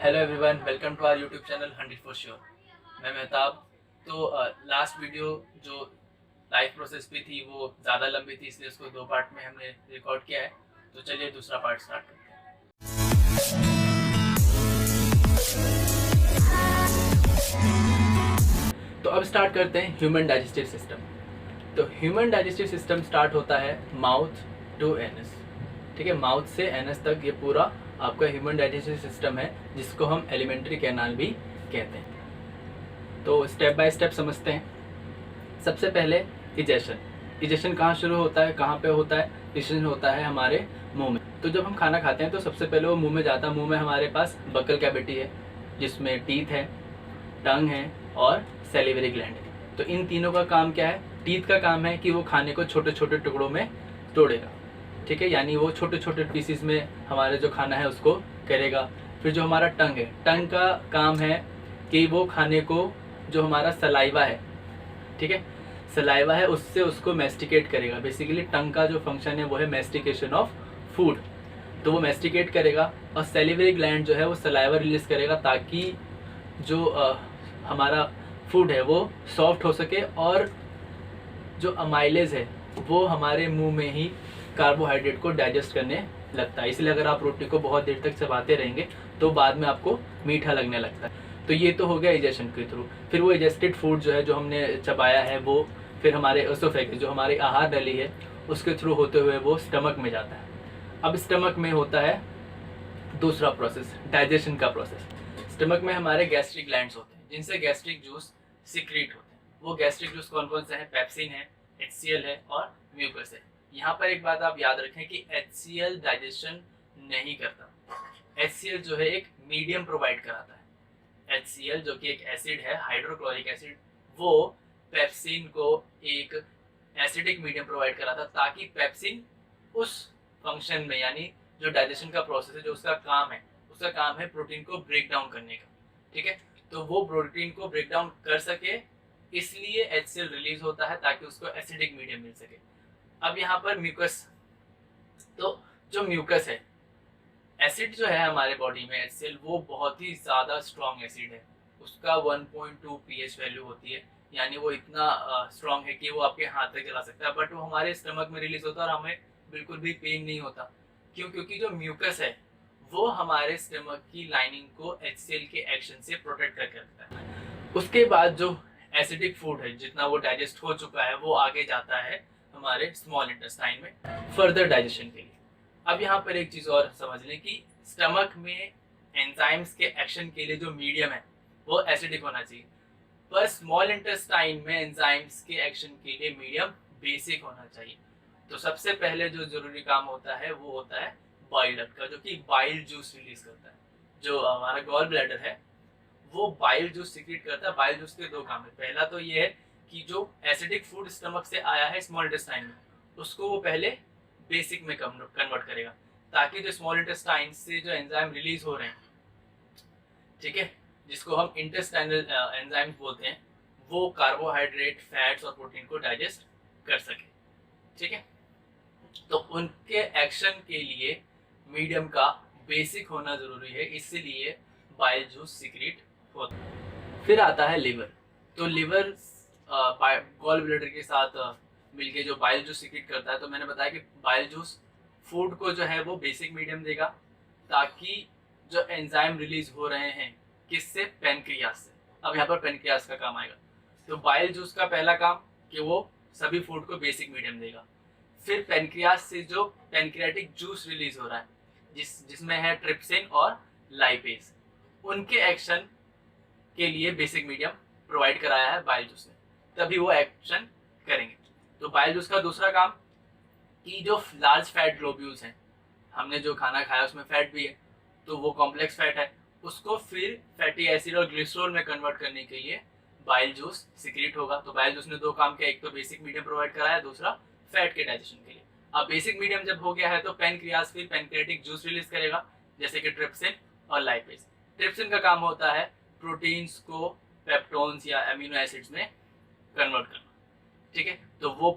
Hello everyone, welcome to our YouTube channel 100 for sure. मैं मेहताब। तो last video जो life process पे थी वो ज़्यादा लंबी थी, इसलिए उसको दो पार्ट में हमने रिकॉर्ड किया है। तो चलिए दूसरा पार्ट स्टार्ट करते हैं। तो अब स्टार्ट करते हैं ह्यूमन डाइजेस्टिव सिस्टम। तो ह्यूमन डाइजेस्टिव सिस्टम स्टार्ट होता है माउथ टू एनस। ठीक है, माउथ से एनस तक ये पूरा आपका ह्यूमन डाइजेस्टिव सिस्टम है, जिसको हम एलिमेंट्री कैनाल भी कहते हैं। तो स्टेप बाय स्टेप समझते हैं। सबसे पहले इजेशन। इजेशन कहाँ शुरू होता है, कहाँ पे होता है? इजेशन होता है हमारे मुंह में। तो जब हम खाना खाते हैं तो सबसे पहले वो मुंह में जाता है। मुंह में हमारे पास बक्कल कैविटी है, जिसमें टीथ है, टंग है और सैलिवरी ग्लैंड है। तो इन तीनों का काम क्या है? टीथ का काम है कि वो खाने को छोटे छोटे टुकड़ों में तोड़ेगा। ठीक है, यानी वो छोटे छोटे पीसीस में हमारे जो खाना है उसको करेगा। फिर जो हमारा टंग है, टंग का काम है कि वो खाने को, जो हमारा सलाइवा है, ठीक है, सलाइवा है, उससे उसको मैस्टिकेट करेगा। बेसिकली टंग का जो फंक्शन है वो है मैस्टिकेशन ऑफ फूड। तो वो मैस्टिकेट करेगा। और सैलिवरी ग्लैंड जो है वो सलाइवा रिलीज करेगा, ताकि जो हमारा फूड है वो सॉफ्ट हो सके, और जो अमाइलेज है वो हमारे मुंह में ही कार्बोहाइड्रेट को डाइजेस्ट करने लगता है। इसलिए अगर आप रोटी को बहुत देर तक चबाते रहेंगे तो बाद में आपको मीठा लगने लगता है। तो ये तो हो गया इजेशन के थ्रू। फिर वो इजेस्टेड फूड जो है, जो हमने चबाया है, वो फिर हमारे एसोफेगस, जो हमारी आहार नली है, उसके थ्रू होते हुए वो स्टमक में जाता है। अब स्टमक में होता है दूसरा प्रोसेस, डाइजेशन का प्रोसेस। स्टमक में हमारे गैस्ट्रिक ग्लैंड्स होते हैं, जिनसे गैस्ट्रिक जूस सिक्रीट होते हैं। वो गैस्ट्रिक जूस कौन कौन से हैं? पेप्सिन है, HCl है और म्यूकस है। यहाँ पर एक बात आप याद रखें कि HCl डाइजेशन नहीं करता। HCl जो है एक मीडियम प्रोवाइड कराता है। HCl जो कि एक एसिड है, हाइड्रोक्लोरिक एसिड, वो पेप्सिन को एक एसिडिक मीडियम प्रोवाइड कराता, ताकि पेप्सिन उस फंक्शन में, यानी जो डाइजेशन का प्रोसेस है, जो उसका काम है प्रोटीन को ब्रेक डाउन करने का। ठीक है, तो वो प्रोटीन को ब्रेक डाउन कर सके, इसलिए HCl रिलीज होता है, ताकि उसको एसिडिक मीडियम मिल सके। अब यहाँ पर म्यूकस। तो जो म्यूकस है, एसिड जो है हमारे बॉडी में HCl, वो बहुत ही ज़्यादा स्ट्रॉन्ग एसिड है। उसका 1.2 pH वैल्यू होती है, यानी वो इतना स्ट्रॉन्ग है कि वो आपके हाथ तक जला सकता है। बट वो हमारे स्टमक में रिलीज होता है और हमें बिल्कुल भी पेन नहीं होता। क्यों? क्योंकि जो म्यूकस है वो हमारे स्टमक की लाइनिंग को HCl के एक्शन से प्रोटेक्ट करके रखता है। उसके बाद जो एसिडिक फूड है, जितना वो डाइजेस्ट हो चुका है, वो आगे जाता है हमारे स्मॉल इंटेस्टाइन में फर्दर डाइजेशन के लिए। अब यहाँ पर एक चीज और समझ लें कि स्टमक में एंजाइम्स के एक्शन के लिए जो मीडियम है वो एसिडिक होना चाहिए, पर स्मॉल इंटेस्टाइन में एंजाइम्स के एक्शन के लिए मीडियम बेसिक होना चाहिए। तो सबसे पहले जो जरूरी काम होता है वो होता है बाइल डक्ट का, जो कि बाइल जूस रिलीज करता है। जो हमारा गॉल ब्लैडर है वो बाइल जूस सीक्रेट करता है। बाइल जूस के दो काम है। पहला तो ये है कि जो एसिडिक फूड स्टमक से आया है स्मॉल इंटेस्टाइन में, उसको वो पहले बेसिक में कन्वर्ट करेगा, ताकि जो स्मॉल इंटेस्टाइन से जो एंजाइम रिलीज हो रहे हैं, ठीक है, जिसको हम इंटेस्टाइनल एंजाइम्स बोलते हैं, वो कार्बोहाइड्रेट, फैट्स और प्रोटीन को डाइजेस्ट कर सके। ठीक है, तो उनके एक्शन के लिए मीडियम का बेसिक होना जरूरी है, इसलिए बाइल जूस सीक्रेट होता है। फिर आता है लिवर। तो लिवर गॉल ब्लैडर के साथ मिलके जो बाइल जूस सीक्रेट करता है। तो मैंने बताया कि बाइल जूस फूड को जो है वो बेसिक मीडियम देगा, ताकि जो एंजाइम रिलीज हो रहे हैं, किससे? पैनक्रियास से। अब यहाँ पर पैनक्रियास का काम आएगा। तो बाइल जूस का पहला काम कि वो सभी फूड को बेसिक मीडियम देगा। फिर पैनक्रियास से जो पैनक्रियाटिक जूस रिलीज हो रहा है, जिसमें है ट्रिप्सिन और लाइपेज, उनके एक्शन के लिए बेसिक मीडियम प्रोवाइड कराया है बाइल जूस ने, तभी वो एक्शन करेंगे। तो बाइल जूस का दूसरा काम कि जो लार्ज फैट ग्लोब्यूल्स हैं, हमने जो खाना खाया उसमें फैट भी है, तो वो कॉम्प्लेक्स फैट है, उसको फिर फैटी एसिड और ग्लिसरॉल में कन्वर्ट करने के लिए बाइल जूस सीक्रेट होगा। तो बाइल जूस ने दो काम किया, एक तो बेसिक मीडियम प्रोवाइड कराया, दूसरा फैट के डाइजेशन के लिए। अब बेसिक मीडियम जब हो गया है तो पैनक्रियास फिर पैनक्रियाटिक जूस रिलीज करेगा, जैसे कि ट्रिप्सिन और लाइपेज। ट्रिप्सिन का काम होता है प्रोटीन्स को पेप्टोन्स या अमीनो एसिड्स में कन्वर्ट करना। ठीक है, तो वो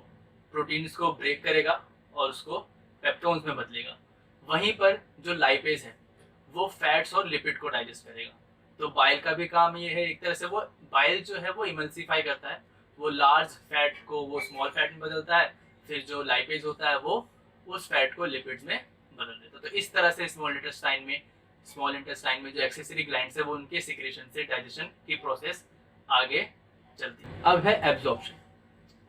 प्रोटीन्स को ब्रेक करेगा और उसको पेप्टोन्स में बदलेगा। वहीं पर जो लाइपेज है वो फैट्स और लिपिड को डाइजेस्ट करेगा। तो बाइल का भी काम ये है, एक तरह से वो बाइल जो है वो इमल्सिफाई करता है, वो लार्ज फैट को वो स्मॉल फैट में बदलता है, फिर जो लाइपेज होता है वो उस फैट को लिपिड्स में बदल देता है। तो इस तरह से स्मॉल इंटेस्टाइन में जो एक्सेसरी ग्लैंड्स है वो उनके सिक्रेशन से डाइजेशन की प्रोसेस आगे चलती है। अब है एब्जॉर्प्शन।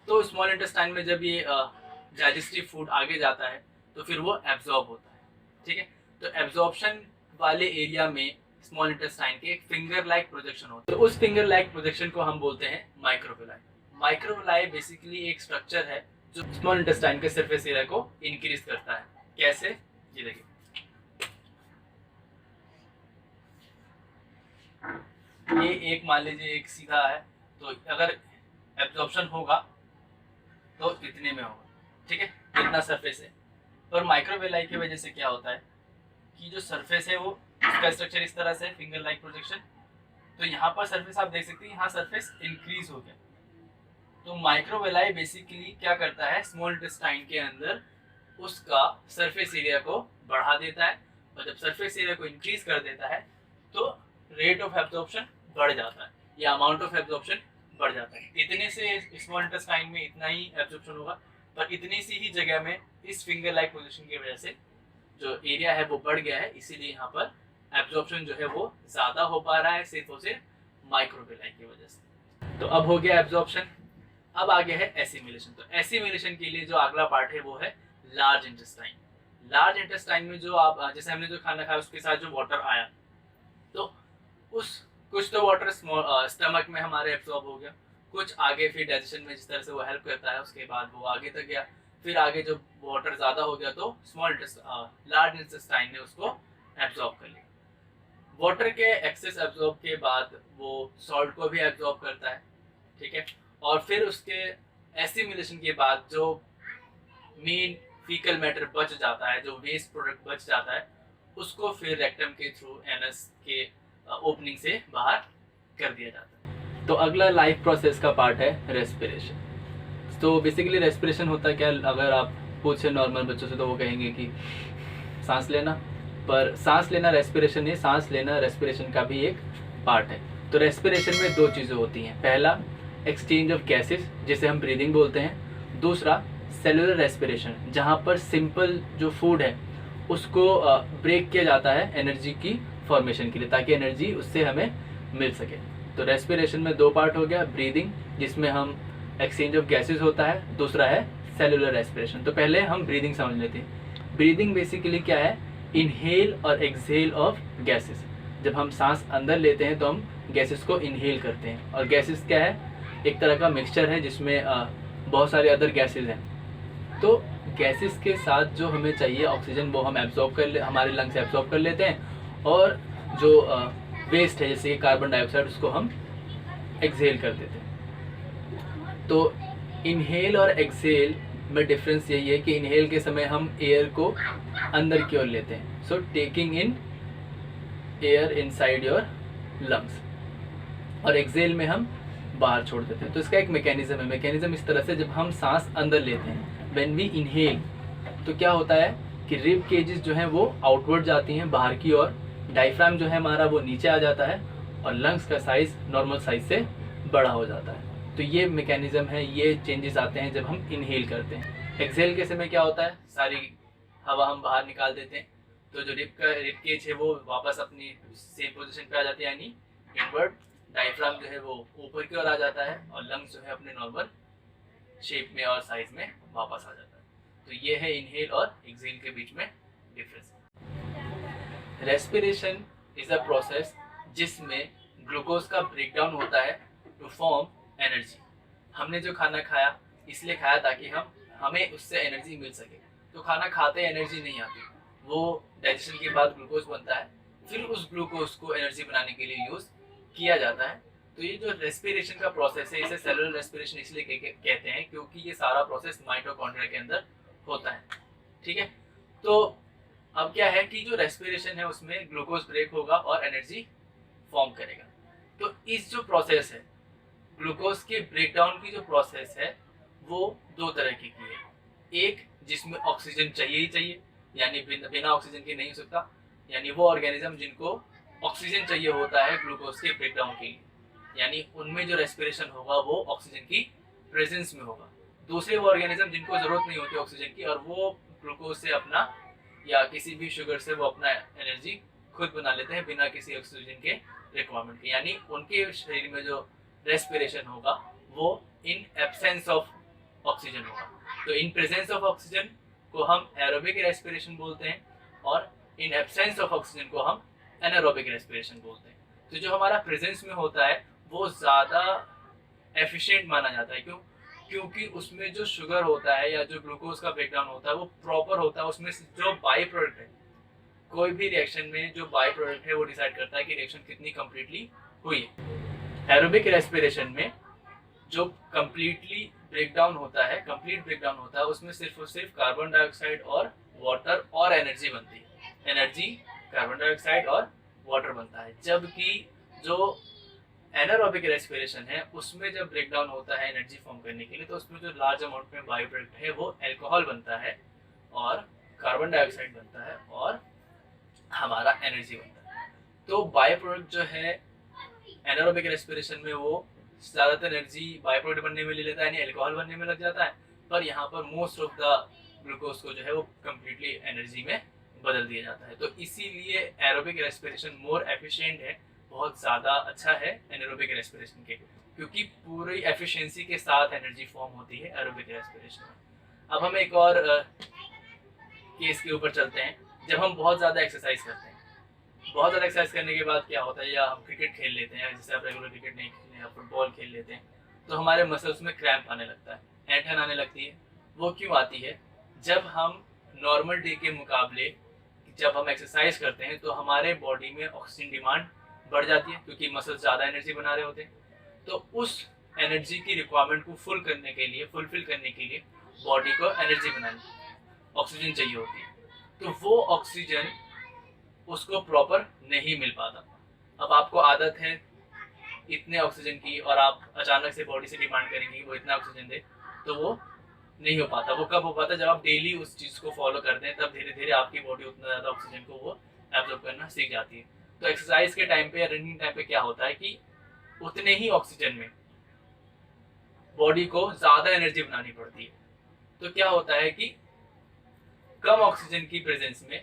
तो स्मॉल इंटेस्टाइन में जब ये डाइजेस्टिव फूड आगे जाता है तो फिर वो एब्जॉर्ब होता है, ठीक है। तो एब्जॉर्प्शन वाले एरिया में स्मॉल इंटेस्टाइन के एक फिंगर लाइक प्रोजेक्शन होता है। तो उस फिंगर लाइक प्रोजेक्शन को हम बोलते हैं माइक्रोविलाई। माइक्रोविलाई बेसिकली एक स्ट्रक्चर है जो स्मॉल इंटेस्टाइन के सरफेस एरिया को इंक्रीज करता है। कैसे, ये देखिए, ये एक मान लीजिए एक सीधा है, तो अगर एब्जॉर्प्शन होगा तो इतने में होगा, ठीक है, इतना सरफेस है। पर माइक्रोविलाई की वजह से क्या होता है कि जो सरफेस है वो उसका स्ट्रक्चर इस तरह से फिंगर लाइक प्रोजेक्शन, तो यहाँ पर सरफेस आप देख सकते हैं, यहाँ सरफेस इंक्रीज हो गया। तो माइक्रोविलाई बेसिकली क्या करता है, स्मॉल इंटेस्टाइन के अंदर उसका सरफेस एरिया को बढ़ा देता है, और जब सरफेस एरिया को इंक्रीज कर देता है तो रेट ऑफ एब्जॉर्प्शन बढ़ जाता है, या अमाउंट ऑफ एब्जॉर्प्शन बढ़ जाता है। इतने से स्मॉल इंटेस्टाइन में इतना ही एब्जॉर्प्शन होगा, पर इतनी सी ही जगह में इस फिंगर लाइक पोजीशन की वजह से जो एरिया है वो बढ़ गया है, इसीलिए यहाँ पर एब्जॉर्प्शन जो है वो ज्यादा हो पा रहा है सिर्फ और सिर्फ माइक्रोविलाई की वजह से। तो अब हो गया एब्जॉर्प्शन। अब आगे है एसिमिलेशन। तो एसिमिलेशन के लिए जो अगला पार्ट है वो है लार्ज इंटेस्टाइन। लार्ज इंटेस्टाइन में जो आप जैसे हमने जो खाना खाया उसके साथ जो वाटर आया, तो उस कुछ तो वाटर स्टमक में हमारे एब्जॉर्ब हो गया, कुछ आगे फिर डाइजेशन में जिस तरह से वो हेल्प करता है उसके बाद वो आगे तक गया, फिर आगे जो वाटर ज्यादा हो गया तो लार्ज इंटेस्टाइन ने उसको एब्जॉर्ब कर लिया। वाटर के एक्सेस एब्जॉर्ब के बाद वो सॉल्ट को भी एब्जॉर्ब करता है, ठीक है, और फिर उसके एसिमिलेशन के बाद जो मेन फीकल मैटर बच जाता है, जो वेस्ट प्रोडक्ट बच जाता है, उसको फिर रेक्टम के थ्रू एनस के ओपनिंग से बाहर कर दिया जाता है। तो अगला लाइफ प्रोसेस का पार्ट है रेस्पिरेशन। तो बेसिकली रेस्पिरेशन होता है क्या, अगर आप पूछे नॉर्मल बच्चों से तो वो कहेंगे कि सांस लेना, पर सांस लेना रेस्पिरेशन नहीं, सांस लेना रेस्पिरेशन का भी एक पार्ट है। तो रेस्पिरेशन में दो चीज़ें होती हैं, पहला एक्सचेंज ऑफ गैसेस जिसे हम ब्रीदिंग बोलते हैं, दूसरा सेलुलर रेस्पिरेशन जहाँ पर सिंपल जो फूड है उसको ब्रेक किया जाता है एनर्जी की फॉर्मेशन के लिए, ताकि एनर्जी उससे हमें मिल सके। तो रेस्पिरेशन में दो पार्ट हो गया, ब्रीदिंग जिसमें हम एक्सचेंज ऑफ गैसेस होता है, दूसरा है सेलुलर रेस्पिरेशन। तो पहले हम ब्रीदिंग समझ लेते हैं। ब्रीदिंग बेसिकली क्या है, इनहेल और एक्सहेल ऑफ गैसेस। जब हम सांस अंदर लेते हैं तो हम गैसेस को इनहेल करते हैं, और गैसेस क्या है, एक तरह का मिक्सचर है जिसमें बहुत सारे अदर गैसेस हैं। तो गैसेस के साथ जो हमें चाहिए ऑक्सीजन वो हम हमारे लंग्स एब्जॉर्ब कर लेते हैं, और जो वेस्ट है जैसे कार्बन डाइऑक्साइड उसको हम एक्सहेल कर देते हैं। तो इनहेल और एक्सहेल में डिफरेंस यही है कि इनहेल के समय हम एयर को अंदर की ओर लेते हैं, so taking in air inside your lungs, और एक्सहेल में हम बाहर छोड़ देते हैं। तो इसका एक मैकेनिज्म है। मैकेनिज्म इस तरह से, जब हम सांस अंदर लेते हैं, व्हेन वी इनहेल, तो क्या होता है कि रिब केजेस जो हैं वो आउटवर्ड जाती हैं बाहर की ओर, डायफ्राम जो है हमारा वो नीचे आ जाता है, और लंग्स का साइज नॉर्मल साइज से बड़ा हो जाता है। तो ये मैकेनिज्म है, ये चेंजेस आते हैं जब हम इनहेल करते हैं। एक्सहेल के समय क्या होता है, सारी हवा हम बाहर निकाल देते हैं, तो जो रिब केज है वो वापस अपनी सेम पोजीशन पे आ जाती है, यानी इनवर्ड। डायफ्राम जो है वो ऊपर की ओर आ जाता है, और लंग्स जो है अपने नॉर्मल शेप में और साइज में वापस आ जाता है। तो ये है इनहेल और एक्सहेल के बीच में difference. Respiration is a process जिसमें ग्लूकोज का ब्रेकडाउन होता है टू फॉर्म एनर्जी। हमने जो खाना खाया इसलिए खाया ताकि हमें उससे एनर्जी मिल सके। तो खाना खाते एनर्जी नहीं आती, वो डाइजेशन के बाद ग्लूकोज बनता है, फिर उस ग्लूकोज को एनर्जी बनाने के लिए यूज किया जाता है। तो ये जो रेस्पिरेशन का प्रोसेस है इसे सेलुलर रेस्पिरेशन इसलिए कहते हैं क्योंकि ये सारा प्रोसेस माइटोकॉन्ड्रिया के अंदर होता है, ठीक है। तो अब क्या है कि जो रेस्पिरेशन है उसमें ग्लूकोज ब्रेक होगा और एनर्जी फॉर्म करेगा। तो इस जो प्रोसेस है, ग्लूकोज के ब्रेकडाउन की जो प्रोसेस है वो दो तरह की है। एक जिसमें ऑक्सीजन चाहिए ही चाहिए, यानी बिना ऑक्सीजन के नहीं हो सकता, यानी वो ऑर्गेनिज्म जिनको ऑक्सीजन चाहिए होता है ग्लूकोज के ब्रेकडाउन के लिए, यानी उनमें जो रेस्पिरेशन होगा वो ऑक्सीजन की प्रेजेंस में होगा। दूसरे वो ऑर्गेनिज्म जिनको जरूरत नहीं होती ऑक्सीजन की और वो ग्लूकोज से अपना या किसी भी शुगर से वो अपना एनर्जी खुद बना लेते हैं बिना किसी ऑक्सीजन के रिक्वायरमेंट के, यानी उनके शरीर में जो रेस्पिरेशन होगा वो इन एब्सेंस ऑफ ऑक्सीजन होगा। तो इन प्रेजेंस ऑफ ऑक्सीजन को हम एरोबिक रेस्पिरेशन बोलते हैं और इन एब्सेंस ऑफ ऑक्सीजन को हम एनारोबिक रेस्पिरेशन बोलते हैं। तो जो हमारा प्रेजेंस में होता है वो ज़्यादा एफिशिएंट माना जाता है। क्यों? क्योंकि उसमें जो शुगर होता है या जो ग्लूकोज का ब्रेकडाउन होता है वो प्रॉपर होता है। उसमें जो बाई प्रोडक्ट है, कोई भी रिएक्शन में जो बाई प्रोडक्ट है वो डिसाइड करता है कि रिएक्शन कितनी कंप्लीटली हुई है। एरोबिक रेस्पिरेशन में जो कंप्लीटली ब्रेकडाउन होता है, कंप्लीट ब्रेकडाउन होता है, उसमें सिर्फ और सिर्फ कार्बन डाइऑक्साइड और वाटर और एनर्जी बनती है। एनर्जी, कार्बन डाइऑक्साइड और वाटर बनता है। जबकि जो एनारोबिक रेस्पिरेशन है उसमें जब ब्रेकडाउन होता है एनर्जी फॉर्म करने के लिए तो उसमें जो लार्ज अमाउंट में बाई प्रोडक्ट है वो अल्कोहल बनता है और कार्बन डाइऑक्साइड बनता है और हमारा एनर्जी बनता है। तो बाई प्रोडक्ट जो है एनारोबिक रेस्पिरेशन में वो ज़्यादातर एनर्जी बाई प्रोडक्ट बनने में ले लेता है, यानी अल्कोहल बनने में लग जाता है, पर यहाँ पर मोस्ट ऑफ द ग्लूकोज को जो है वो कम्प्लीटली एनर्जी में बदल दिया जाता है। तो इसीलिए एरोबिक रेस्पिरेशन मोर एफिशिएंट है, बहुत ज़्यादा अच्छा है एनारोबिक रेस्पिरेशन के, क्योंकि पूरी एफिशिएंसी के साथ एनर्जी फॉर्म होती है एरोबिक रेस्पिरेशन में। अब हम एक और केस के ऊपर चलते हैं। जब हम बहुत ज़्यादा एक्सरसाइज करते हैं, बहुत ज़्यादा एक्सरसाइज करने के बाद क्या होता है, या हम क्रिकेट खेल लेते हैं, जैसे आप रेगुलर क्रिकेट नहीं खेलते हैं, फुटबॉल खेल लेते हैं, तो हमारे मसल्स में क्रैम्प आने लगता है, ऐंठन आने लगती है। वो क्यों आती है? जब हम नॉर्मल डे के मुकाबले जब हम एक्सरसाइज करते हैं तो हमारे बॉडी में ऑक्सीजन डिमांड बढ़ जाती है, क्योंकि मसल्स ज़्यादा एनर्जी बना रहे होते हैं। तो उस एनर्जी की रिक्वायरमेंट को फुलफिल करने के लिए बॉडी को एनर्जी बनानी, ऑक्सीजन चाहिए होती है। तो वो ऑक्सीजन उसको प्रॉपर नहीं मिल पाता। अब आपको आदत है इतने ऑक्सीजन की और आप अचानक से बॉडी से डिमांड करेंगे कि वो इतना ऑक्सीजन दे, तो वो नहीं हो पाता। वो कब हो पाता? जब आप डेली उस चीज़ को फॉलो करते हैं, तब धीरे धीरे आपकी बॉडी उतना ज़्यादा ऑक्सीजन को वो एब्जॉर्ब करना सीख जाती है। तो एक्सरसाइज के टाइम पे या रनिंग टाइम पे क्या होता है कि उतने ही ऑक्सीजन में बॉडी को ज़्यादा एनर्जी बनानी पड़ती है। तो क्या होता है कि कम ऑक्सीजन की प्रेजेंस में,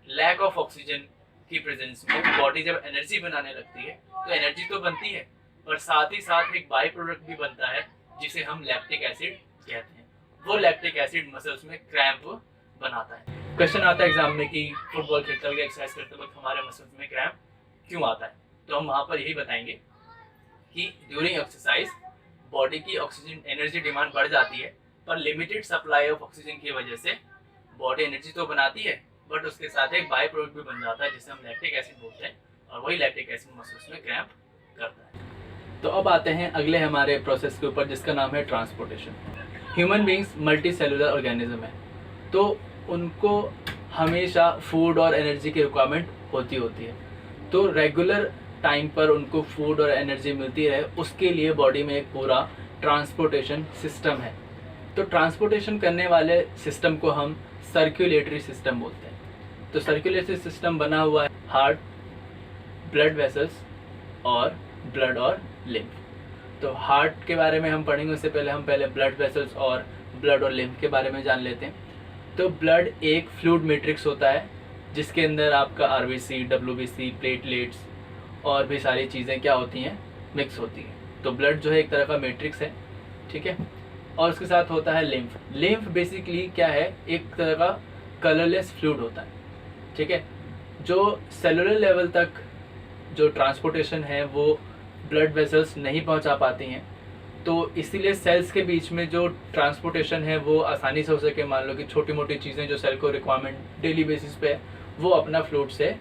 लैक ऑफ ऑक्सीजन की प्रेजेंस में बॉडी जब एनर्जी बनाने लगती है तो एनर्जी तो बनती है, पर साथ ही साथ एक बाई प्रोडक्ट भी बनता है जिसे हम लैक्टिक एसिड कहते हैं। वो लैक्टिक एसिड मसल्स में क्रैम्प बनाता है। क्वेश्चन आता है एग्जाम में कि फुटबॉल खेलते वक्त, एक्सरसाइज करते वक्त हमारे मसल्स में क्रैम्प क्यों आता है? तो हम वहाँ पर यही बताएंगे कि ड्यूरिंग एक्सरसाइज बॉडी की ऑक्सीजन एनर्जी डिमांड बढ़ जाती है, पर लिमिटेड सप्लाई ऑफ ऑक्सीजन की वजह से बॉडी एनर्जी तो बनाती है, बट उसके साथ एक बाई प्रोडक्ट भी बन जाता है जिसे हम लैक्टिक एसिड बोलते हैं, और वही लैक्टिक एसिड मसल्स में क्रैम्प करता है। तो अब आते हैं अगले हमारे प्रोसेस के ऊपर, जिसका नाम है transportation. Human beings multi cellular organism है, तो उनको हमेशा फूड और एनर्जी की रिक्वायरमेंट होती है। तो रेगुलर टाइम पर उनको फूड और एनर्जी मिलती रहे, उसके लिए बॉडी में एक पूरा ट्रांसपोर्टेशन सिस्टम है। तो ट्रांसपोर्टेशन करने वाले सिस्टम को हम सर्कुलेटरी सिस्टम बोलते हैं। तो सर्कुलेटरी सिस्टम बना हुआ है हार्ट, ब्लड वेसल्स और ब्लड और लिम्फ। तो हार्ट के बारे में हम पढ़ेंगे, उससे पहले हम ब्लड वेसल्स और ब्लड और लिम्फ के बारे में जान लेते हैं। तो ब्लड एक फ्लूइड मैट्रिक्स होता है जिसके अंदर आपका आरबीसी, डब्ल्यूबीसी, प्लेटलेट्स और भी सारी चीज़ें क्या होती हैं, मिक्स होती हैं। तो ब्लड जो है एक तरह का मैट्रिक्स है, ठीक है। और उसके साथ होता है लिम्फ। लिम्फ बेसिकली क्या है, एक तरह का कलरलेस फ्लूइड होता है, ठीक है। जो सेलुलर लेवल तक जो ट्रांसपोर्टेशन है वो ब्लड वेसल्स नहीं पहुंचा पाती हैं, तो इसीलिए सेल्स के बीच में जो ट्रांसपोर्टेशन है वो आसानी से हो सके। मान लो कि छोटी मोटी चीज़ें जो सेल को रिक्वायरमेंट डेली बेसिस पे है, वो अपना फ्लूइड से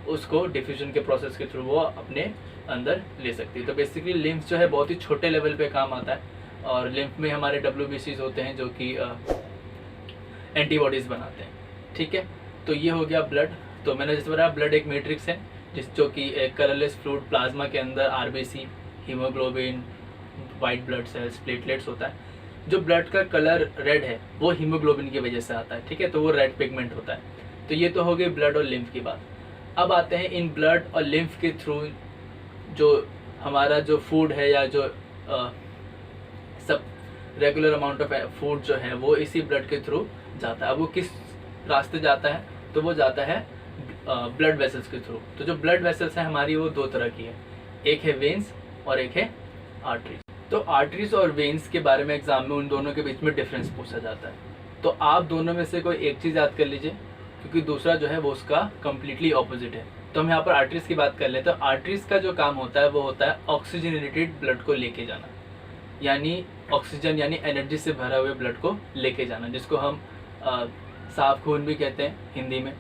उसको डिफ्यूजन के प्रोसेस के थ्रू वो अपने अंदर ले सकती है। तो बेसिकली लिम्फ जो है बहुत ही छोटे लेवल पे काम आता है, और लिम्फ में हमारे WBCs होते हैं जो कि एंटीबॉडीज़ बनाते हैं, ठीक है। तो ये हो गया ब्लड। तो मैंने जैसे बताया ब्लड एक मैट्रिक्स है जो कि एक कलरलेस फ्लूइड, प्लाज्मा के अंदर RBC, haemoglobin, white blood cells, platelets होता है। जो ब्लड का कलर रेड है वो हीमोग्लोबिन की वजह से आता है, ठीक है। तो वो रेड पिगमेंट होता है। तो ये तो हो गई ब्लड और लिम्फ की बात। अब आते हैं इन ब्लड और लिम्फ के थ्रू जो हमारा जो फूड है या जो सब रेगुलर अमाउंट ऑफ फूड जो है वो इसी ब्लड के थ्रू जाता है। अब वो किस रास्ते जाता है, तो वो जाता है ब्लड वेसल्स के थ्रू। तो जो ब्लड वेसल्स हैं हमारी वो दो तरह की है, एक है वेन्स और एक है आर्टरीज। तो आर्टरीज और वेन्स के बारे में एग्जाम में उन दोनों के बीच में डिफरेंस पूछा जाता है। तो आप दोनों में से कोई एक चीज़ याद कर लीजिए, क्योंकि दूसरा जो है वो उसका कम्प्लीटली ऑपोजिट है। तो हम यहाँ पर आर्टरीज की बात कर लेते हैं। तो आर्टरीज का जो काम होता है वो होता है ऑक्सीजनेटेड ब्लड को लेके जाना, यानी ऑक्सीजन यानी एनर्जी से भरा हुए ब्लड को लेके जाना, जिसको हम साफ खून भी कहते हैं हिंदी में।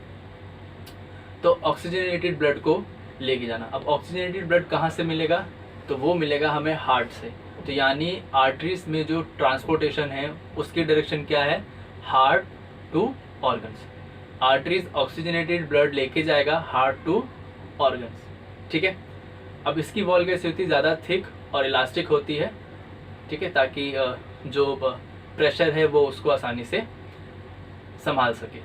तो ऑक्सीजनेटेड ब्लड को लेके जाना। अब ऑक्सीजनेटेड ब्लड कहाँ से मिलेगा, तो वो मिलेगा हमें हार्ट से। तो यानी आर्टरीज में जो ट्रांसपोर्टेशन है उसकी डायरेक्शन क्या है, heart to organs. Arteries oxygenated blood लेके जाएगा हार्ट टू ऑर्गन्स, ठीक है। अब इसकी वॉल कैसी होती है, ज़्यादा थिक और इलास्टिक होती है, ठीक है, ताकि जो प्रेशर है वो उसको आसानी से संभाल सके,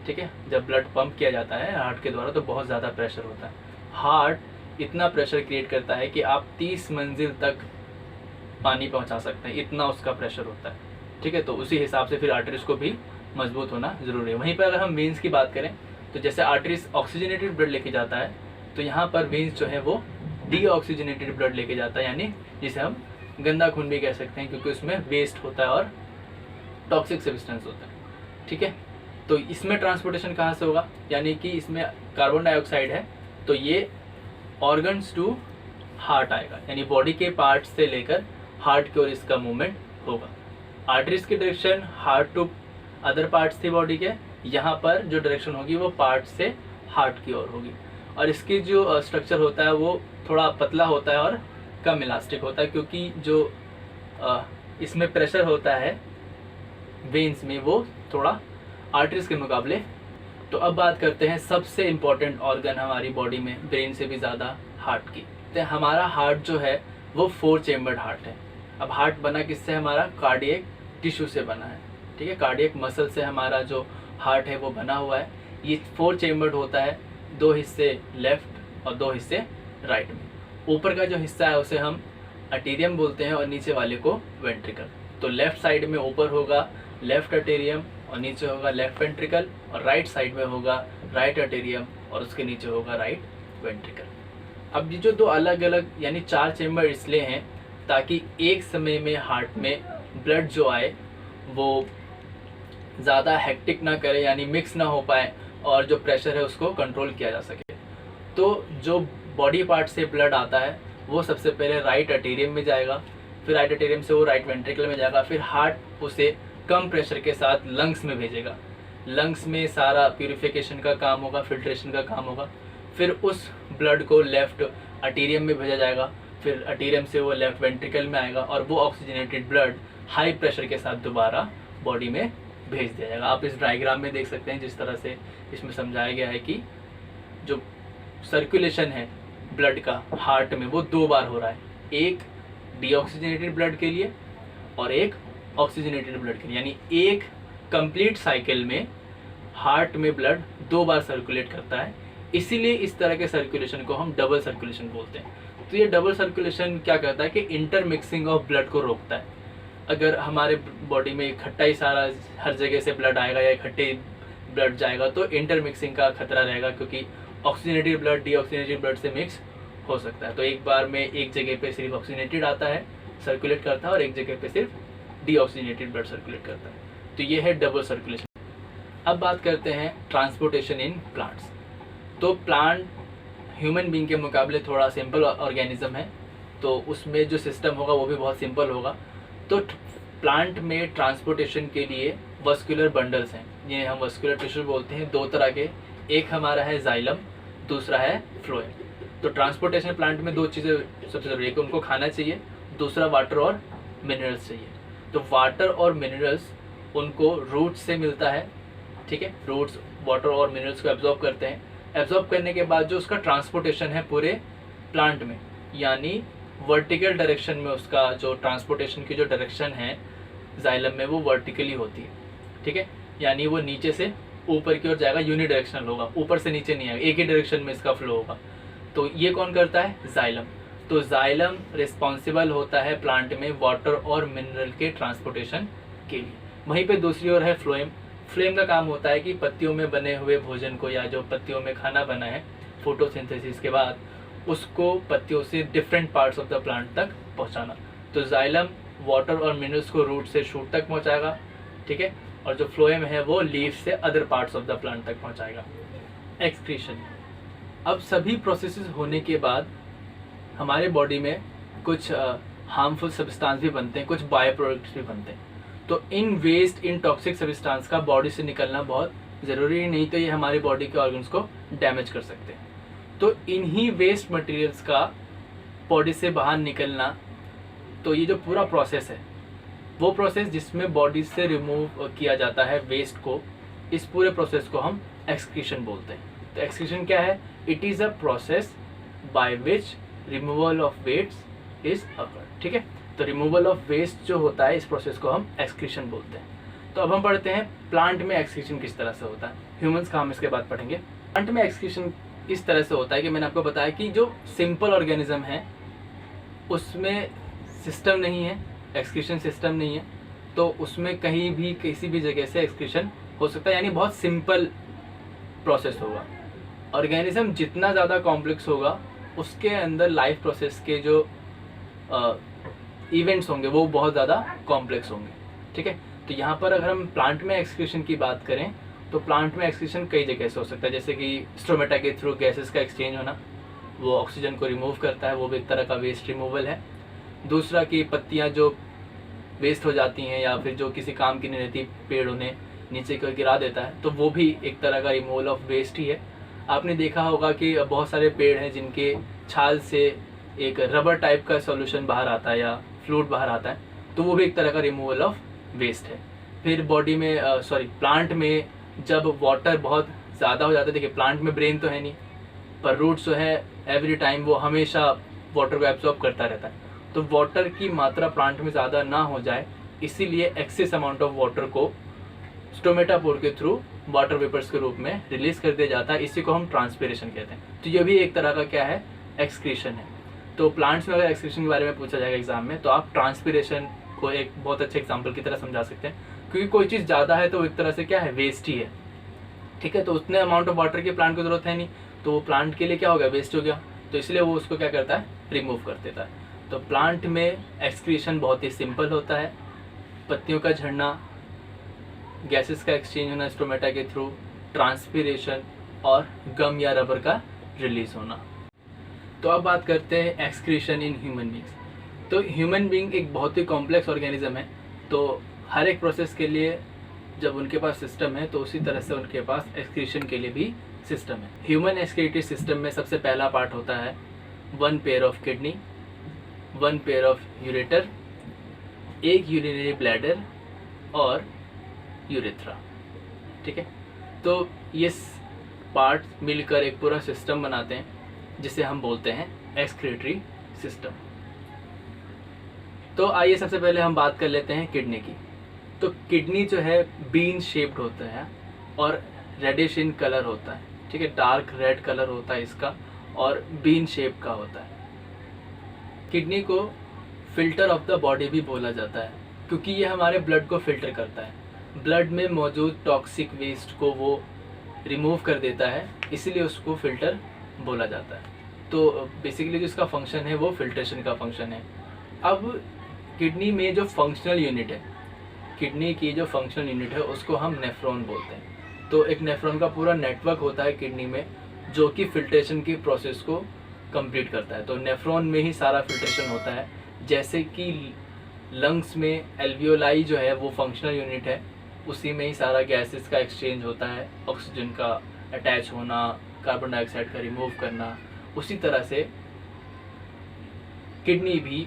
ठीक है। जब ब्लड पंप किया जाता है हार्ट के द्वारा तो बहुत ज़्यादा प्रेशर होता है। हार्ट इतना प्रेशर क्रिएट करता है कि आप 30 मंजिल तक पानी पहुंचा सकते हैं, इतना उसका प्रेशर होता है, ठीक है। तो उसी हिसाब से फिर आर्टरीज को भी मजबूत होना ज़रूरी है। वहीं पर अगर हम वेन्स की बात करें तो जैसे आर्टरीज ऑक्सीजनेटेड ब्लड लेके जाता है, तो यहाँ पर वेन्स जो है वो डीऑक्सीजनेटेड ब्लड लेके जाता है, यानी जिसे हम गंदा खून भी कह सकते हैं, क्योंकि उसमें वेस्ट होता है और टॉक्सिक सब्सटेंस होता है, ठीक है। तो इसमें ट्रांसपोर्टेशन कहाँ से होगा, यानी कि इसमें कार्बन डाइऑक्साइड है तो ये ऑर्गन्स टू हार्ट आएगा, यानी बॉडी के पार्ट से लेकर हार्ट की ओर इसका मूवमेंट होगा। आर्टरीज की direction heart to other parts the body के, यहाँ पर जो डायरेक्शन होगी वो पार्ट से हार्ट की ओर होगी। और इसकी जो स्ट्रक्चर होता है वो थोड़ा पतला होता है और कम इलास्टिक होता है, क्योंकि जो इसमें प्रेशर होता है वेन्स में वो थोड़ा आर्टरीज के मुकाबले। तो अब बात करते हैं सबसे इम्पोर्टेंट ऑर्गन हमारी बॉडी में, ब्रेन से भी ज़्यादा, हार्ट की। तो हमारा हार्ट जो है वो 4 चेम्बर्ड हार्ट है। अब हार्ट बना किससे, हमारा कार्डियक टिश्यू से बना है, ठीक है। कार्डियक मसल से हमारा जो हार्ट है वो बना हुआ है। ये 4 चेम्बर्ड होता है, 2 हिस्से लेफ्ट और 2 हिस्से राइट में। ऊपर का जो हिस्सा है उसे हम अर्टेरियम बोलते हैं और नीचे वाले को वेंट्रिकल। तो लेफ्ट साइड में ऊपर होगा लेफ्ट अर्टेरियम और नीचे होगा लेफ्ट वेंट्रिकल, और राइट साइड में होगा राइट अर्टेरियम और उसके नीचे होगा राइट वेंट्रिकल। अब ये जो 2 अलग अलग यानी 4 चेम्बर इसलिए हैं ताकि एक समय में हार्ट में ब्लड जो आए वो ज़्यादा हेक्टिक ना करे, यानी मिक्स ना हो पाए, और जो प्रेशर है उसको कंट्रोल किया जा सके। तो जो बॉडी पार्ट से ब्लड आता है वो सबसे पहले राइट अर्टेरियम में जाएगा, फिर राइट अर्टेरियम से वो राइट वेंट्रिकल में जाएगा, फिर हार्ट उसे कम प्रेशर के साथ लंग्स में भेजेगा। लंग्स में सारा प्यूरिफिकेशन का काम होगा, फिल्ट्रेशन का काम होगा, फिर उस ब्लड को लेफ्ट अर्टेरियम में भेजा जाएगा, फिर अर्टेरियम से वो लेफ्ट वेंट्रिकल में आएगा और वो ऑक्सीजनेटेड ब्लड हाई प्रेशर के साथ दोबारा बॉडी में भेज दिया जाएगा। आप इस डायग्राम में देख सकते हैं जिस तरह से इसमें समझाया गया है कि जो सर्कुलेशन है ब्लड का हार्ट में वो 2 बार हो रहा है, एक डीऑक्सीजनेटेड ब्लड के लिए और एक ऑक्सीजनेटेड ब्लड के लिए, यानी एक कंप्लीट साइकिल में हार्ट में ब्लड 2 बार सर्कुलेट करता है। इसीलिए इस तरह के सर्कुलेशन को हम डबल सर्कुलेशन बोलते हैं। तो ये डबल सर्कुलेशन क्या करता है कि इंटरमिक्सिंग ऑफ ब्लड को रोकता है। अगर हमारे बॉडी में इकट्ठा ही सारा हर जगह से ब्लड आएगा या इकट्ठे ब्लड जाएगा तो इंटरमिक्सिंग का खतरा रहेगा, क्योंकि ऑक्सीजनेटेड ब्लड डीऑक्सीजनेटेड ब्लड से मिक्स हो सकता है। तो एक बार में एक जगह पे सिर्फ ऑक्सीजनेटेड आता है, सर्कुलेट करता है, और एक जगह पे सिर्फ डीऑक्सीजनेटेड ब्लड सर्कुलेट करता है। तो ये है डबल सर्कुलेशन। अब बात करते हैं ट्रांसपोर्टेशन इन प्लांट्स। तो प्लांट ह्यूमन बीइंग के मुकाबले थोड़ा सिंपल ऑर्गेनिज्म है, तो उसमें जो सिस्टम होगा वो भी बहुत सिंपल होगा। तो प्लांट में ट्रांसपोर्टेशन के लिए वस्कुलर बंडल्स हैं, ये हम वस्कुलर टिश्यू बोलते हैं, 2 तरह के, एक हमारा है जाइलम, दूसरा है फ्लोएम। तो ट्रांसपोर्टेशन प्लांट में 2 चीज़ें सबसे ज़रूरी है कि उनको खाना चाहिए, दूसरा वाटर और मिनरल्स चाहिए। तो वाटर और मिनरल्स उनको रूट्स से मिलता है, ठीक है। रूट्स वाटर और मिनरल्स को एब्जॉर्ब करते हैं। एब्जॉर्ब करने के बाद जो उसका ट्रांसपोर्टेशन है पूरे प्लांट में, यानी वर्टिकल डायरेक्शन में उसका जो ट्रांसपोर्टेशन की जो डायरेक्शन है जाइलम में वो वर्टिकली होती है, ठीक है। यानी वो नीचे से ऊपर की ओर जाएगा, यूनिडायरेक्शनल होगा, ऊपर से नीचे नहीं आएगा, एक ही डायरेक्शन में इसका फ्लो होगा। तो ये कौन करता है? जाइलम। तो जाइलम रिस्पॉन्सिबल होता है प्लांट में वाटर और मिनरल के ट्रांसपोर्टेशन के लिए। वहीं पे दूसरी ओर है फ्लोएम। फ्लोएम का काम होता है कि पत्तियों में बने हुए भोजन को, या जो पत्तियों में खाना बना है फोटोसिंथेसिस के बाद, उसको पत्तियों से different parts of the plant तक पहुंचाना। तो जाइलम वाटर और मिनरल्स को रूट से शूट तक पहुंचाएगा, ठीक है, और जो फ्लोएम है वो लीफ से other parts of the plant तक पहुंचाएगा। एक्सक्रीशन। अब सभी प्रोसेसेस होने के बाद हमारे बॉडी में कुछ हार्मफुल सब्सटेंस भी बनते हैं, कुछ बाय प्रोडक्ट्स भी बनते हैं। तो इन वेस्ट, इन टॉक्सिक सब्सटेंस का बॉडी से निकलना बहुत ज़रूरी है, नहीं तो ये हमारी बॉडी के ऑर्गन्स को डैमेज कर सकते हैं। तो इन्हीं वेस्ट मटेरियल्स का बॉडी से बाहर निकलना, तो ये जो पूरा प्रोसेस है, वो प्रोसेस जिसमें बॉडी से रिमूव किया जाता है वेस्ट को, इस पूरे प्रोसेस को हम एक्सक्रीशन बोलते हैं। तो एक्सक्रीशन क्या है? It is a process by which removal of waste is occur, ठीक है। तो रिमूवल ऑफ वेस्ट जो होता है, इस प्रोसेस को हम एक्सक्रीशन बोलते हैं। तो अब हम पढ़ते हैं प्लांट में एक्सक्रीशन किस तरह से होता है। ह्यूमंस का हम इसके बाद पढ़ेंगे। प्लांट में एक्सक्रीशन इस तरह से होता है कि मैंने आपको बताया कि जो सिंपल ऑर्गेनिज्म है उसमें सिस्टम नहीं है, एक्सक्रीशन सिस्टम नहीं है, तो उसमें कहीं भी किसी भी जगह से एक्सक्रीशन हो सकता है, यानी बहुत सिंपल प्रोसेस होगा। ऑर्गेनिज्म जितना ज़्यादा कॉम्प्लेक्स होगा, उसके अंदर लाइफ प्रोसेस के जो इवेंट्स होंगे वो बहुत ज़्यादा कॉम्प्लेक्स होंगे, ठीक है। तो यहाँ पर अगर हम प्लांट में एक्सक्रीशन की बात करें, तो प्लांट में एक्सक्रीशन कई जगह से हो सकता है, जैसे कि स्टोमेटा के थ्रू गैसेस का एक्सचेंज होना, वो ऑक्सीजन को रिमूव करता है, वो भी एक तरह का वेस्ट रिमूवल है। दूसरा कि पत्तियाँ जो वेस्ट हो जाती हैं या फिर जो किसी काम की नहीं रहती, पेड़ उन्हें नीचे की ओर गिरा देता है, तो वो भी एक तरह का रिमूवल ऑफ वेस्ट ही है। आपने देखा होगा कि बहुत सारे पेड़ हैं जिनके छाल से एक रबर टाइप का सॉल्यूशन बाहर आता है या फ्लूइड बाहर आता है, तो वो भी एक तरह का रिमूवल ऑफ वेस्ट है। फिर बॉडी में प्लांट में जब वाटर बहुत ज़्यादा हो जाता है, देखिए प्लांट में ब्रेन तो है नहीं, पर रूट्स जो है एवरी टाइम वो हमेशा वाटर को एब्जॉर्ब करता रहता है। तो वाटर की मात्रा प्लांट में ज़्यादा ना हो जाए, इसीलिए एक्सेस अमाउंट ऑफ वाटर को स्टोमेटापोर के थ्रू वाटर वेपर्स के रूप में रिलीज कर दिया जाता है। इसी को हम ट्रांसपिरेशन कहते हैं। तो ये भी एक तरह का क्या है? एक्सक्रीशन है। तो प्लांट्स में अगर एक्सक्रीशन के बारे में पूछा जाएगा एग्जाम में, तो आप ट्रांसपिरेशन को एक बहुत अच्छे एग्जाम्पल की तरह समझा सकते हैं, क्योंकि कोई चीज़ ज़्यादा है तो एक तरह से क्या है? वेस्ट ही है, ठीक है। तो उतने अमाउंट ऑफ वाटर की प्लांट को जरूरत है नहीं, तो वो प्लांट के लिए क्या हो गया? वेस्ट हो गया, तो इसलिए वो उसको क्या करता है? रिमूव कर देता है। तो प्लांट में एक्सक्रीशन बहुत ही सिंपल होता है, पत्तियों का झड़ना, गैसेस का एक्सचेंज होना स्टोमेटा के थ्रू, ट्रांसपिरेशन और गम या रबर का रिलीज होना। तो अब बात करते हैं एक्सक्रीशन इन ह्यूमन बींग्स। तो ह्यूमन बींग एक बहुत ही कॉम्प्लेक्स ऑर्गेनिज्म है, तो हर एक प्रोसेस के लिए जब उनके पास सिस्टम है, तो उसी तरह से उनके पास एक्सक्रीशन के लिए भी सिस्टम है। ह्यूमन एक्सक्रीटरी सिस्टम में सबसे पहला पार्ट होता है 1 pair of kidney, 1 pair of ureter, एक यूरिनरी ब्लैडर और यूरेथ्रा, ठीक है। तो ये पार्ट मिलकर एक पूरा सिस्टम बनाते हैं, जिसे हम बोलते हैं एक्सक्रीटरी सिस्टम। तो आइए सबसे पहले हम बात कर लेते हैं किडनी की। तो किडनी जो है बीन शेप्ड होता है और रेडिश इन कलर होता है, ठीक है, डार्क रेड कलर होता है इसका और बीन शेप का होता है। किडनी को फिल्टर ऑफ द बॉडी भी बोला जाता है, क्योंकि ये हमारे ब्लड को फिल्टर करता है, ब्लड में मौजूद टॉक्सिक वेस्ट को वो रिमूव कर देता है, इसीलिए उसको फिल्टर बोला जाता है। तो बेसिकली जो इसका फंक्शन है वो फिल्ट्रेशन का फंक्शन है। अब किडनी में जो फंक्शनल यूनिट है, किडनी की जो फंक्शनल यूनिट है उसको हम नेफ्रॉन बोलते हैं। तो एक नेफ्रॉन का पूरा नेटवर्क होता है किडनी में, जो कि फिल्ट्रेशन की प्रोसेस को कंप्लीट करता है। तो नेफ्रॉन में ही सारा फिल्ट्रेशन होता है। जैसे कि लंग्स में एल्वियोलाई जो है वो फंक्शनल यूनिट है, उसी में ही सारा गैसेस का एक्सचेंज होता है, ऑक्सीजन का अटैच होना, कार्बन डाइऑक्साइड का रिमूव करना, उसी तरह से किडनी भी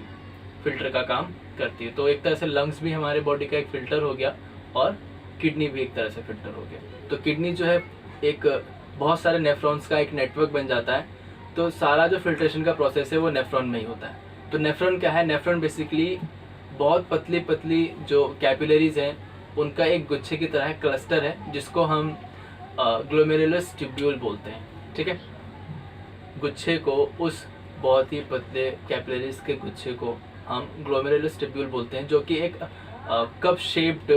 फिल्टर का काम करती है। तो एक तरह से लंग्स भी हमारे बॉडी का एक फिल्टर हो गया और किडनी भी एक तरह से फिल्टर हो गया। तो किडनी जो है एक बहुत सारे नेफ्रॉन्स का एक नेटवर्क बन जाता है। तो सारा जो फिल्ट्रेशन का प्रोसेस है वो नेफ्रॉन में ही होता है। तो नेफ्रॉन क्या है? नेफ्रॉन बेसिकली बहुत पतली पतली जो कैपिलरीज हैं उनका एक गुच्छे की तरह क्लस्टर है, जिसको हम ग्लोमेरुलस ट्यूब्यूल बोलते हैं। ठीक है, गुच्छे को, उस बहुत ही पतले कैपिलरीज के गुच्छे को हम ग्लोमेरुलस ट्यूब्यूल बोलते हैं, जो कि एक कप शेप्ड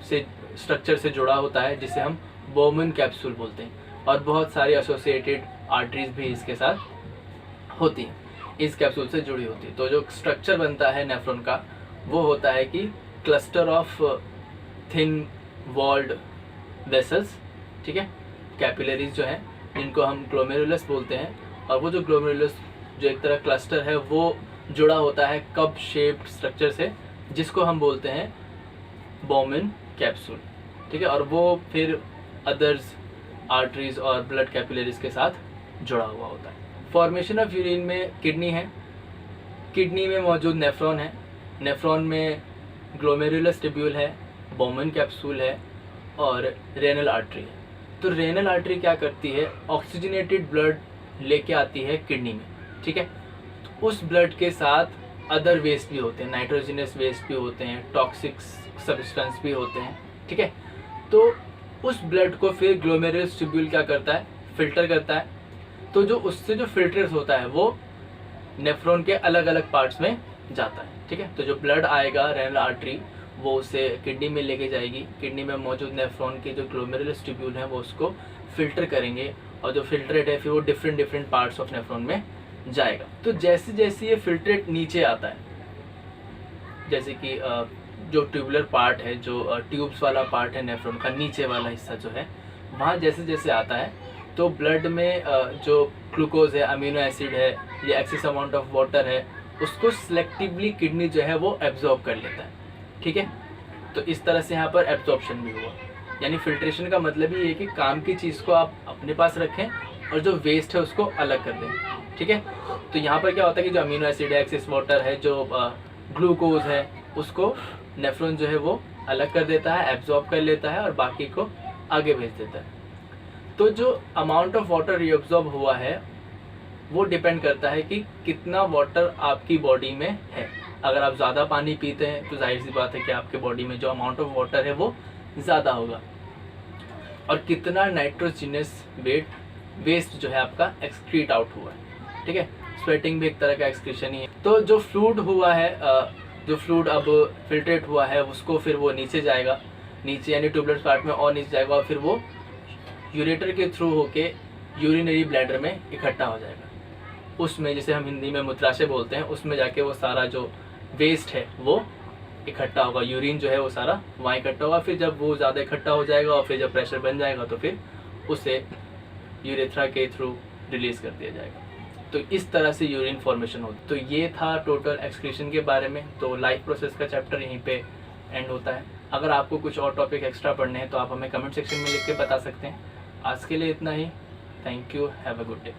से स्ट्रक्चर से जुड़ा होता है, जिसे हम बोमन कैप्सूल बोलते हैं। और बहुत सारी एसोसिएटेड आर्टरीज भी इसके साथ होती हैं, इस कैप्सूल से जुड़ी होती है। तो जो स्ट्रक्चर बनता है नेफ्रॉन का, वो होता है कि cluster of thin walled vessels, ठीक है, कैपिलरीज जो हैं, जिनको हम ग्लोमेरुलस बोलते हैं। और वो जो ग्लोमेरुलस जो एक तरह क्लस्टर है, वो जुड़ा होता है कप शेप्ड स्ट्रक्चर से, जिसको हम बोलते हैं बोमन कैप्सूल। ठीक है, और वो फिर अदर्स आर्टरीज और ब्लड कैपिलरीज के साथ जुड़ा हुआ होता है। फॉर्मेशन ऑफ यूरिन में किडनी है, किडनी में मौजूद नेफ्रॉन है, नेफ्रॉन में ग्लोमेरुलस ट्यूब्यूल है, बोमन कैप्सूल है और रेनल आर्टरी है। तो रेनल आर्टरी क्या करती है, ऑक्सीजनेटेड ब्लड लेके आती है किडनी में। ठीक है, तो उस ब्लड के साथ अदर वेस्ट भी होते हैं, नाइट्रोजनस वेस्ट भी होते हैं, टॉक्सिक सब्सटेंस भी होते हैं। ठीक है, तो उस ब्लड को फिर ग्लोमेरुलस ट्यूब्यूल क्या करता है, फिल्टर करता है। तो जो उससे जो फिल्टर्स होता है वो नेफ्रॉन के अलग अलग पार्ट्स में जाता है। ठीक है, तो जो ब्लड आएगा रेनल आर्टरी, वो उसे किडनी में लेके जाएगी, किडनी में मौजूद नेफ्रॉन के जो ग्लोमेरुलस ट्यूब्यूल हैं वो उसको फिल्टर करेंगे, और जो फिल्ट्रेट है फिर वो डिफरेंट पार्ट्स ऑफ नेफ्रॉन में जाएगा। तो जैसे जैसे ये फिल्ट्रेट नीचे आता है, जैसे कि जो ट्यूबुलर पार्ट है, जो ट्यूब्स वाला पार्ट है नेफ्रॉन का, नीचे वाला हिस्सा जो है, वहाँ जैसे जैसे आता है तो ब्लड में जो ग्लूकोज है, अमीनो एसिड है, या एक्सेस अमाउंट ऑफ वाटर है, उसको सिलेक्टिवली किडनी जो है वो एब्जॉर्ब कर लेता है। ठीक है, तो इस तरह से यहाँ पर एब्जॉर्प्शन भी हुआ। यानी फिल्ट्रेशन का मतलब ये है कि काम की चीज़ को आप अपने पास रखें और जो वेस्ट है उसको अलग कर दें। ठीक है, तो यहाँ पर क्या होता है कि जो अमीनो एसिड है, एक्सेस वाटर है, जो ग्लूकोज है, उसको नेफ्रॉन जो है वो अलग कर देता है, एब्जॉर्ब कर लेता है और बाकी को आगे भेज देता है। तो जो अमाउंट ऑफ वाटर रीअब्जॉर्ब हुआ है वो डिपेंड करता है कि कितना वाटर आपकी बॉडी में है। अगर आप ज़्यादा पानी पीते हैं तो जाहिर सी बात है कि आपके बॉडी में जो अमाउंट ऑफ वाटर है वो ज़्यादा होगा, और कितना नाइट्रोजनस वेस्ट जो है आपका एक्सक्रीट आउट हुआ है। ठीक है, स्वेटिंग भी एक तरह का एक्सक्रीशन ही है। तो जो फ्लूइड हुआ है, जो फ्लूइड अब फिल्ट्रेट हुआ है, उसको फिर वो नीचे जाएगा, नीचे यानी ट्यूबुलर पार्ट में और नीचे जाएगा, और फिर वो यूरेटर के थ्रू होके यूरिनरी ब्लैडर में इकट्ठा हो जाएगा। उसमें, जिसे हम हिंदी में मूत्राशय बोलते हैं, उसमें जाके वो सारा जो वेस्ट है वो इकट्ठा होगा, यूरिन जो है वो सारा वहाँ इकट्ठा होगा। फिर जब वो ज़्यादा इकट्ठा हो जाएगा और फिर जब प्रेशर बन जाएगा तो फिर उसे यूरेथ्रा के थ्रू रिलीज़ कर दिया जाएगा। तो इस तरह से यूरिन फॉर्मेशन होती है। तो ये था टोटल एक्सक्रीशन के बारे में। तो लाइफ प्रोसेस का चैप्टर यहीं पे एंड होता है। अगर आपको कुछ और टॉपिक एक्स्ट्रा पढ़ने हैं तो आप हमें कमेंट सेक्शन में लिख के बता सकते हैं। आज के लिए इतना ही। Thank you, have a good day.